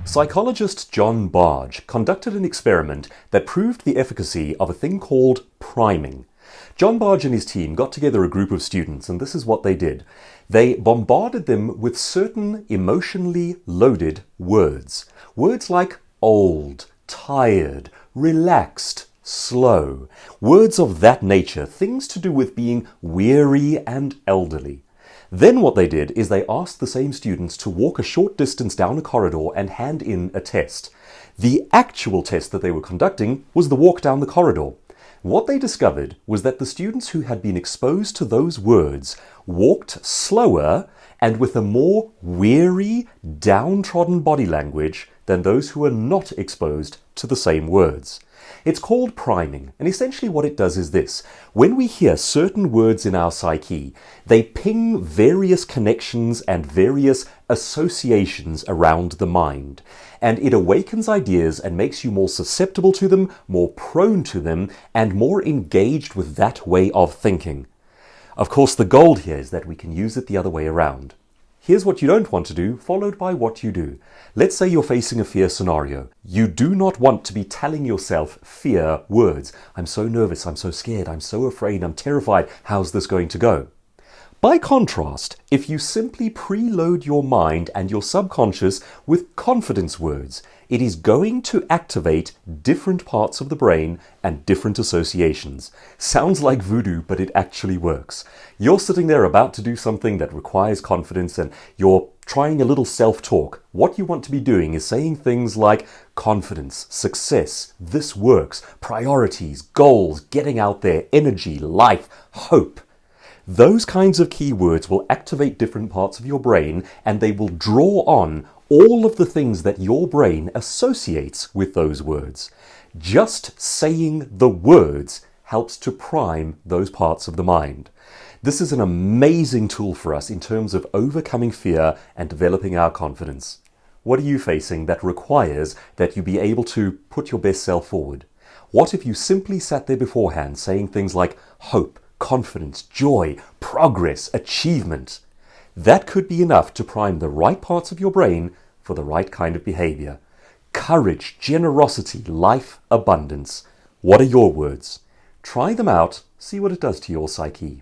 Psychologist John Barge conducted an experiment that proved the efficacy of a thing called priming. John Barge and his team got together a group of students, and this is what they did. They bombarded them with certain emotionally loaded words. Words like old, tired, relaxed, slow. Words of that nature, things to do with being weary and elderly. Then what they did is they asked the same students to walk a short distance down a corridor and hand in a test. The actual test that they were conducting was the walk down the corridor. What they discovered was that the students who had been exposed to those words walked slower and with a more weary, downtrodden body language than those who were not exposed to the same words. It's called priming, and essentially what it does is this. When we hear certain words in our psyche, they ping various connections and various associations around the mind, and it awakens ideas and makes you more susceptible to them, more prone to them, and more engaged with that way of thinking. Of course, the gold here is that we can use it the other way around. Here's what you don't want to do, followed by what you do. Let's say you're facing a fear scenario. You do not want to be telling yourself fear words. I'm so nervous, I'm so scared, I'm so afraid, I'm terrified, how's this going to go? By contrast, if you simply preload your mind and your subconscious with confidence words, it is going to activate different parts of the brain and different associations. Sounds like voodoo, but it actually works. You're sitting there about to do something that requires confidence and you're trying a little self-talk. What you want to be doing is saying things like confidence, success, this works, priorities, goals, getting out there, energy, life, hope. Those kinds of keywords will activate different parts of your brain and they will draw on all of the things that your brain associates with those words. Just saying the words helps to prime those parts of the mind. This is an amazing tool for us in terms of overcoming fear and developing our confidence. What are you facing that requires that you be able to put your best self forward? What if you simply sat there beforehand saying things like hope, confidence, joy, progress, achievement? That could be enough to prime the right parts of your brain for the right kind of behavior. Courage, generosity, life, abundance. What are your words? Try them out, see what it does to your psyche.